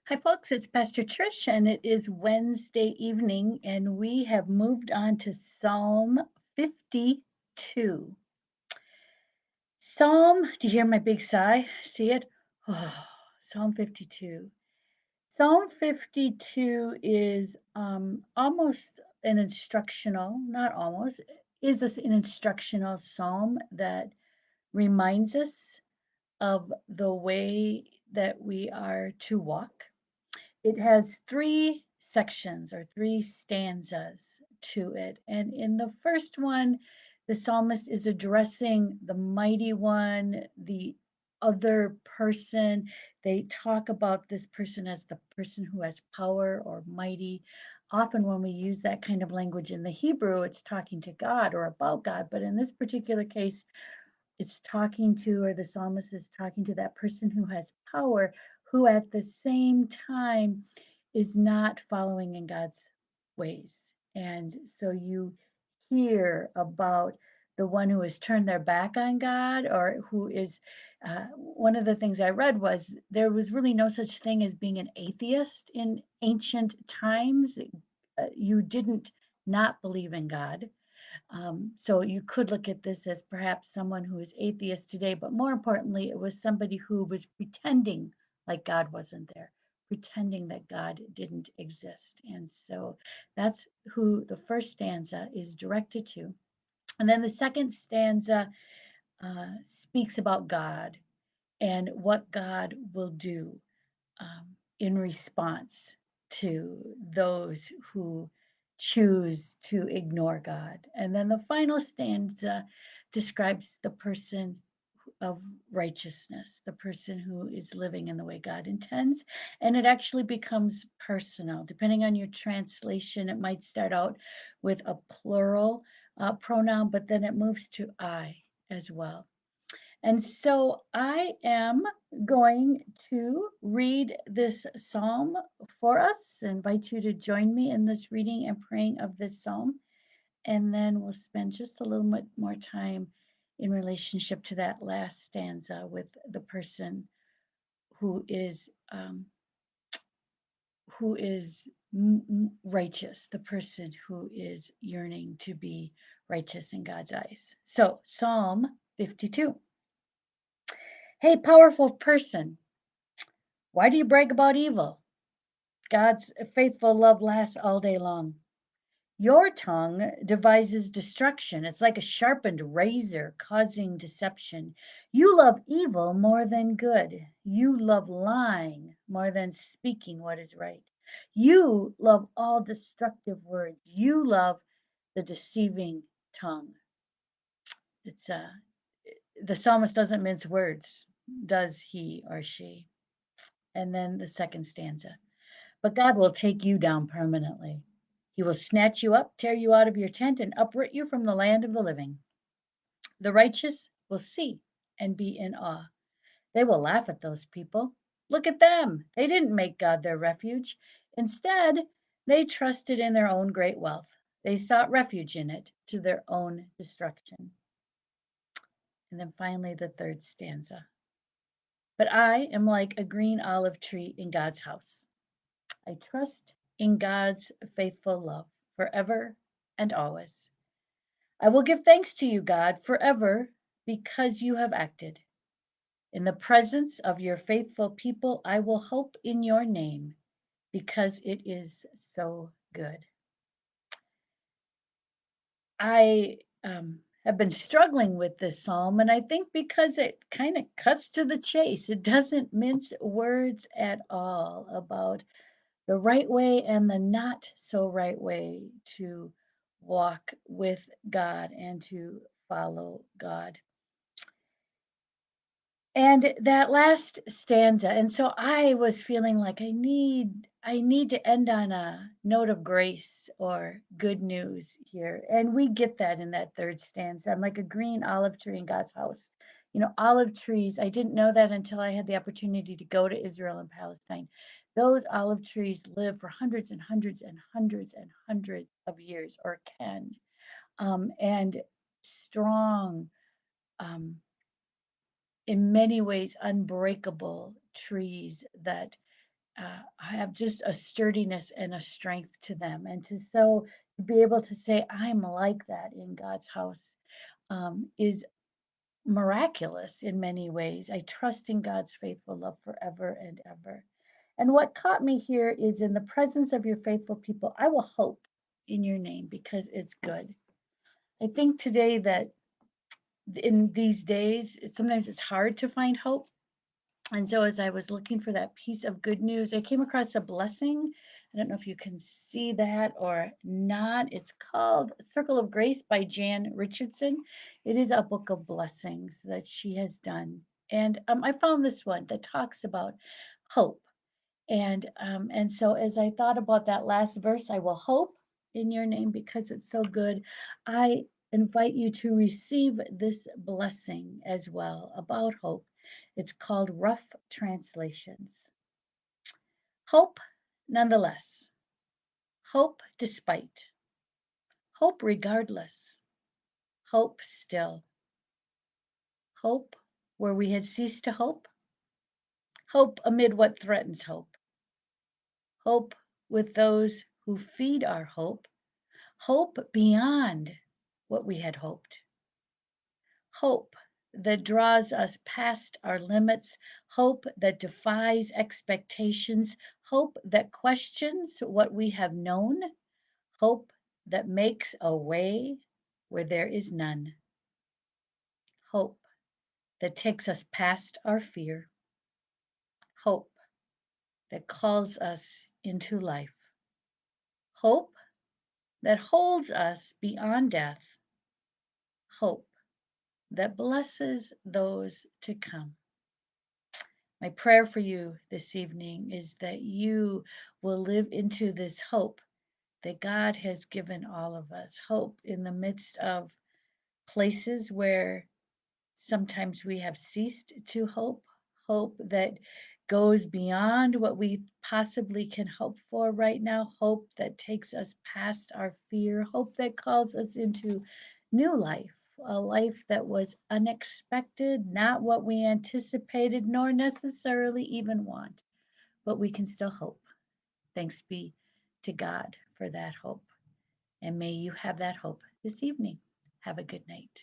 Hi, folks. It's Pastor Trish, and it is Wednesday evening, and we have moved on to Psalm 52. Do you hear my big sigh? See it? Oh, Psalm 52. Psalm 52 is almost an instructional, not almost, an instructional psalm that reminds us of the way that we are to walk. It has three sections or three stanzas to it. And in the first one, the psalmist is addressing the mighty one, the other person. They talk about this person as the person who has power or mighty. Often, when we use that kind of language in the Hebrew, it's talking to God or about God. But in this particular case, it's talking to, or the psalmist is talking to that person who has power, who at the same time is not following in God's ways. And so you hear about the one who has turned their back on God, or who is, one of the things I read was there was really no such thing as being an atheist in ancient times. You didn't not believe in God. So you could look at this as perhaps someone who is atheist today, but more importantly, it was somebody who was pretending like God wasn't there, pretending that God didn't exist. And so that's who the first stanza is directed to. And then the second stanza speaks about God and what God will do in response to those who choose to ignore God. And then the final stanza describes the person of righteousness, the person who is living in the way God intends. And it actually becomes personal. Depending on your translation, it might start out with a plural pronoun, but then it moves to I as well. And so I am going to read this psalm for us. Invite you to join me in this reading and praying of this psalm. And then we'll spend just a little bit more time in relationship to that last stanza with the person who is um, righteous, the person who is yearning to be righteous in God's eyes. So Psalm 52. Hey, powerful person, why do you brag about evil? God's faithful love lasts all day long. Your tongue devises destruction. It's like a sharpened razor causing deception. You love evil more than good. You love lying more than speaking what is right. You love all destructive words. You love the deceiving tongue. It's the psalmist doesn't mince words, does he or she? And then the second stanza. But God will take you down permanently. He will snatch you up, tear you out of your tent, and uproot you from the land of the living. The righteous will see and be in awe. They will laugh at those people. Look at them. They didn't make God their refuge. Instead, they trusted in their own great wealth. They sought refuge in it to their own destruction. And then finally, the third stanza. But I am like a green olive tree in God's house. I trust in God's faithful love forever and always. I will give thanks to you, God, forever because you have acted. In the presence of your faithful people, I will hope in your name because it is so good. I have been struggling with this psalm, and I think because it kind of cuts to the chase, it doesn't mince words at all about the right way and the not so right way to walk with God and to follow God. And that last stanza, and so I was feeling like I need to end on a note of grace or good news here. And we get that in that third stanza. I'm like a green olive tree in God's house. You know, olive trees, I didn't know that until I had the opportunity to go to Israel and Palestine. Those olive trees live for hundreds and hundreds and hundreds and hundreds of years, or can. And strong, um, in many ways unbreakable trees that have just a sturdiness and a strength to them. And to be able to say, I'm like that in God's house, is miraculous in many ways. I trust in God's faithful love forever and ever. And what caught me here is in the presence of your faithful people, I will hope in your name because it's good. I think today that in these days, sometimes it's hard to find hope. And so, as I was looking for that piece of good news, I came across a blessing. I don't know if you can see that or not. It's called Circle of Grace by Jan Richardson. It is a book of blessings that she has done. And I found this one that talks about hope. And so as I thought about that last verse, I will hope in your name because it's so good. I invite you to receive this blessing as well about hope. It's called Rough Translations. Hope nonetheless. Hope despite. Hope regardless. Hope still. Hope where we had ceased to hope. Hope amid what threatens hope. Hope with those who feed our hope. Hope beyond what we had hoped. Hope that draws us past our limits. Hope that defies expectations. Hope that questions what we have known. Hope that makes a way where there is none. Hope that takes us past our fear. Hope that calls us into life. Hope that holds us beyond death. Hope that blesses those to come. My prayer for you this evening is that you will live into this hope that God has given all of us. Hope in the midst of places where sometimes we have ceased to hope, hope that goes beyond what we possibly can hope for right now, hope that takes us past our fear, hope that calls us into new life, a life that was unexpected, not what we anticipated, nor necessarily even want, but we can still hope. Thanks be to God for that hope. And may you have that hope this evening. Have a good night.